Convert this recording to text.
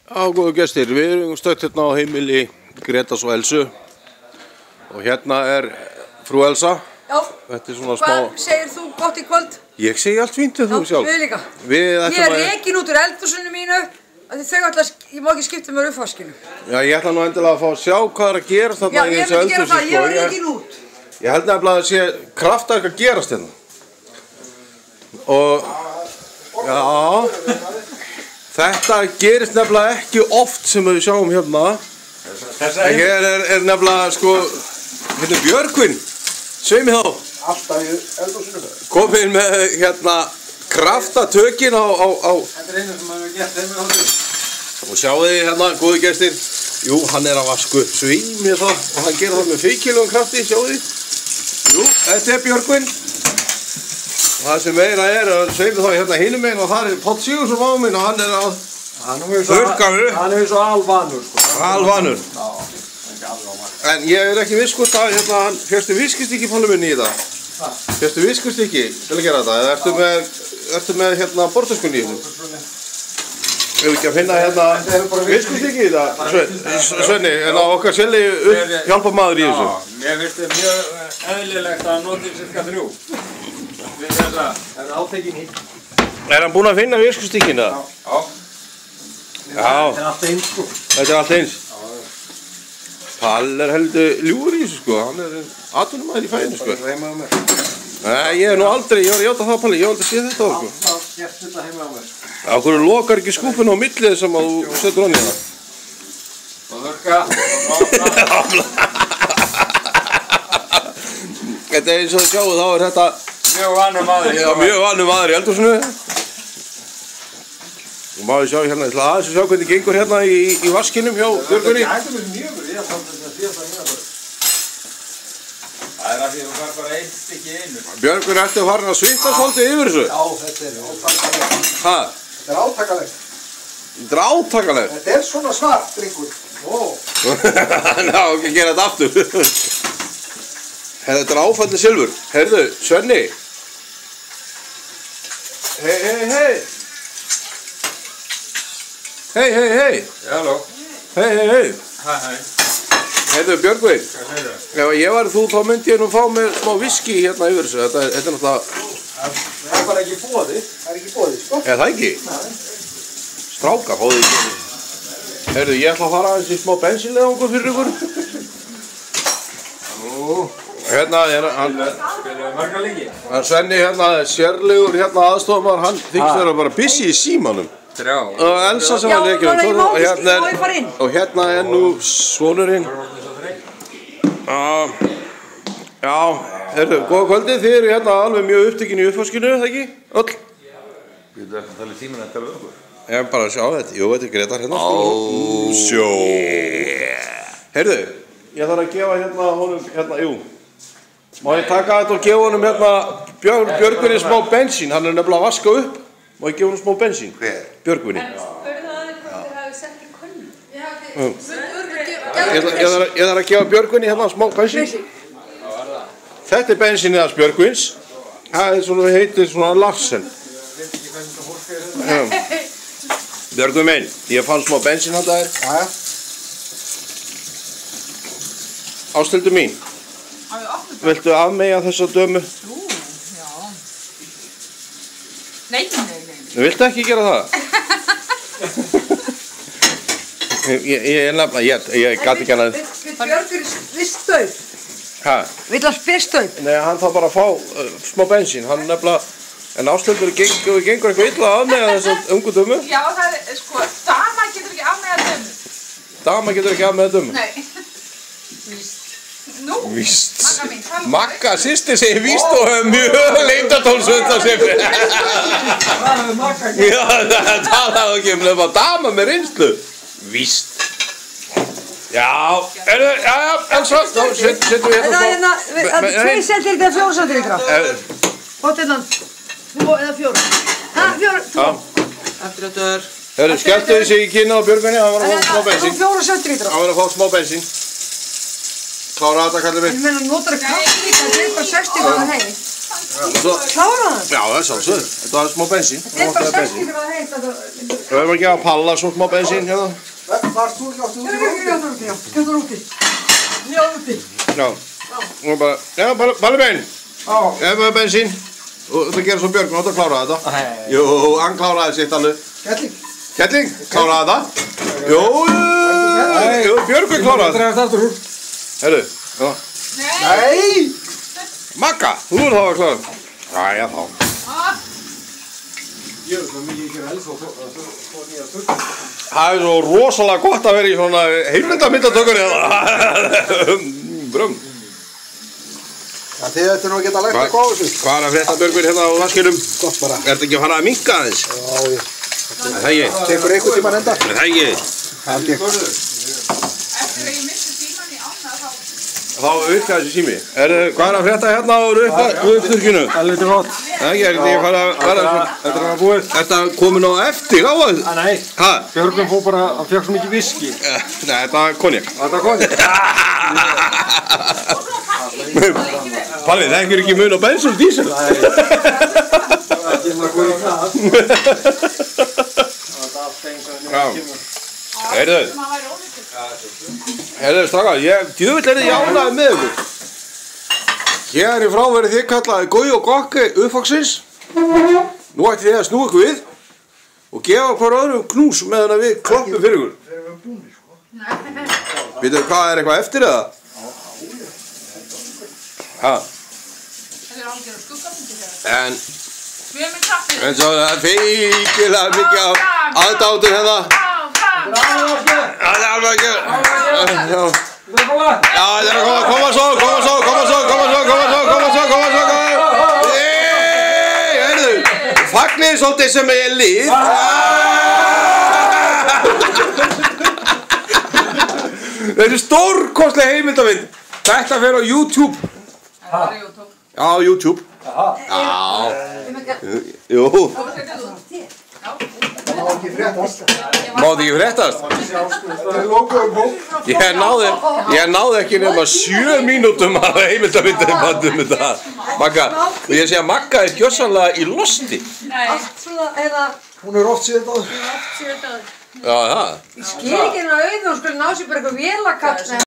Já, góðu gestir, við erum stödd hérna á heimili Grétars og Elsu og hérna frú Elsa. Já, þetta svona smá... Hvað segir þú gott í kvöld? Ég segi allt fínt við þú sjálf. Við líka. Ég rekin út úr eldhúsinu mínu ég má ekki skipta mér uppvaskinu. Já, ég ætla nú endilega að fá að sjá hvað að gerast þarna í þessu eldhúsi. Já, ég myndi gera það, ég rekin út. Ég held nefnilega að sé kraftaverk að gerast hérna. Og... já... Þetta gerist nefnilega ekki oft sem við sjáum hérna. Hér nefnilega, sko, hérna Björgvin, sveimi þá. Alltaf í eldhúsinu. Kominn með, hérna, kraftatökin á... Þetta einu sem hann hefur gert þeim með hóttur. Og sjáu þið hérna, góði gestir, jú, hann að vasku upp sveimi það og hann gerir það með feikilugum krafti, sjáu þið. Jú, þetta Björgvin. Og það sem meira að sveimi þá hérna hinum meginn og það Páll Sigurðsson á minn og hann að þurrka upp. Hann er svo alvanur, sko. Alvanur. Já, ekki alveg á marg. En ég ekki viss hvort að hérna hann fyrstu viskustykki Páli minni í það. Fyrstu viskustykki til að gera þetta, eða ertu með hérna borðtöskunni í þessu? Ef ekki að finna hérna viskustykki í það, Svenni, en á okkar selli hjálpa maður í þessu. Já, mér finnst þetta mjög eðlilegt að nota cirka 3. Það er átekin hitt. Hann búinn að finna viskustykkina? Já. Já. Þetta er allt eins, sko. Þetta er allt eins? Pall heldur ljúfur í þessu, sko. Hann atvinnumæður í fæðinu, sko. Það er heima á mér. Nei, ég nú aldrei, ég var að játa það, Palli, ég var aldrei að sé þetta á, sko. Það gerst þetta heima á mér. Já, hverju lokar ekki skúpuna á millið sem að þú setur hann í það? Og þurrka. Þetta er eins og þið sjáu, þá þetta... Mjög vanur maður. Já, mjög vanur maður í eldhúsinu. Og maður sjá hérna, ég ætla aðeins að sjá hvernig gengur hérna í vaskinum hjá Björgvinni. Það er mjög mjög, ég þarf þetta að síðast að mjög. Það er að því að þú fær bara 1 stykki í einu. Björgvin ætti að fara að svitna svolítið yfir þessu. Já, þetta er átakalegt. Hæ? Þetta er átakalegt. Þetta er átakalegt. Þetta er svona svart, drengur. Ná, ekki að gera þetta aftur. Þetta er áfallið silfur. Heyrðu, Svenni. Hei. Hei. Halló. Hei. Hæ. Heyrðu, Björgvin. Hvað segir það? Ef ég var þú, þá myndi ég nú fá með smá viski hérna yfir þessu. Þetta er náttúrulega... Það er bara ekki bóði. Það er ekki bóði, sko. Er það ekki? Strákar, fáðu ekki. Heyrðu, ég ætla að fara aðeins í smá bensínleiðangur fyrir ykkur. Hérna hann... Spilum við marga lengi? Svenni hérna, sérlegur hérna aðstofamæður, hann þykist vera bara busy í símanum. 3. Og Elsa sem hann leikir og hérna nú svonurinn. Já, heyrðu, góða kvöldið, þið eru hérna alveg mjög upptekinn í uppvaskinu, það ekki? Öll? Við erum að tala í tíminn eftir við okkur. Ég er bara að sjá þetta, jú, þetta er Grétar hérna. Sjó. Heyrðu, ég þarf að gefa hérna honum, hérna, jú. Má ég taka þetta og gefa honum hérna Björgvinni smá bensín, hann er nefnilega að vaska upp. Má ég gefa honum smá bensín? Hver? Björgvinni. Spurðu það hvort þér hafi sett í könnu. Ég þarf að gefa Björgvinni hérna smá bensín. Þetta er bensínið hans Björgvins. Það er svona, heitir svona Larsen. Björgvin minn, ég fann smá bensín handa þér. Jæja. Ásthildur mín, viltu afmeyja þessa dömu? Já. Nei. Viltu ekki gera það? Ég gat ekki hana. Björgur spyrstauð. Hæ? Vill hann spyrstauð? Nei, hann þarf bara að fá smá bensín. Hann nefnilega, en Ásthildur gengur eitthvað illa að afmeyja þessa ungu dömu? Já, það er, sko, dama getur ekki afmeyjað dömu. Dama getur ekki afmeyjað dömu? Nei. Víst. Nú? Víst. Magga mín, tala um Magga systir segir víst og hefur mjög leyndardómsvölda sem Já, það talaðu ekki um dama með reynslu. Víst. Já, Elsa, þá setjum við hérna Það er 2 centilítra eða 4 centilítra. Hvort er þann? 2 eða 4? 4, 2. Eftir þetta er... Hörru, skelltu þessi í kynna á Björgvinni, hann var að fá smá bensín. 4 centilítra. Hann var að fá smá bensín. Klára þetta, kallið minn. Ég meina, notar að kaffi líka, það er bara 60 gráður heim. Klára það? Já, það er sjálfsögð. Þetta var smá bensín. Þetta er bara 60 gráða heitt. Við höfum að gefa Palla svo smá bensín hérna. Varst þú ekki áttu út í róti? Skjóttur úti. Já, úti. Já. Og bara, já, Palli minn. Ég hef með bensín. Og þetta gerir svo Björg, þú átt að klára þetta. Jú, hann kláraði sitt alveg. Kettling. Kettling, kláraði þetta. Jú, Björg kláraði þetta. Herru, já. Nei! Magga, þú er þá að klára. Jæja þá. Það er svo rosalega gott að vera í svona heimildamyndatökur eða. Brum. Ja, þið ættu nú að geta lært eitthvað á þessu. Hvað er að frétta Björgur hérna á vaskinum? Gott bara. Er þetta ekki að fara að minnka aðeins? Já, ég. Er það ekki? Tekur einhvern tímann enda? Er það ekki? Hald ég. Eftir að ég missi síman í ána Þá virka þessi sími. Hvað er að frétta hérna á uppstyrkinu? Helviti gott. Það er ekki að fara að vera svona. Þetta er að búið. Er þetta komin á eftir á það? Nei, Hæ? Björgvin fór bara, hann fekk svo mikið viski. Nei, þetta er konjak. Þetta er gott. Palli, það er ekki mun á bensín og dísel. Heyrðu, strákar, djöfull er þið ánægður með ykkur. Hér í frá verið þið kallaði Gói og Gokki uppvaksins. Nú ætti þið að snúa ykkur við og gefa hver öðrum knús meðan við kloppum fyrir ykkur. Vitið þið hvað er eitthvað eftir eða? Ha? Þetta er algjör skuggamyndir þeirra. En Við erum með kraftið. En svo það er feikilega mikið af aðdátum hérna. Það er alveg ekki. Já, það er að koma svo. Heyrðu, fagnið svolítið sem ég er líf. Þetta er stórkostleg heimildamynd. Þetta fer á YouTube. Það er YouTube. Já, YouTube. Já. Jú. Það má ekki fréttast. Máði ekki fréttast? Það er logoðum bók. Ég náði ekki nema 7 mínútum af heimildamyndum þetta. Magga, og ég sé að Magga er gjörsamlega í losti. Nei, Allt svona, eða, Hún er oft síðan áður. sér þetta. Já, það. Ég skil ekki hérna auðvitað, hún skulle ná sér bara eitthvað vélakall.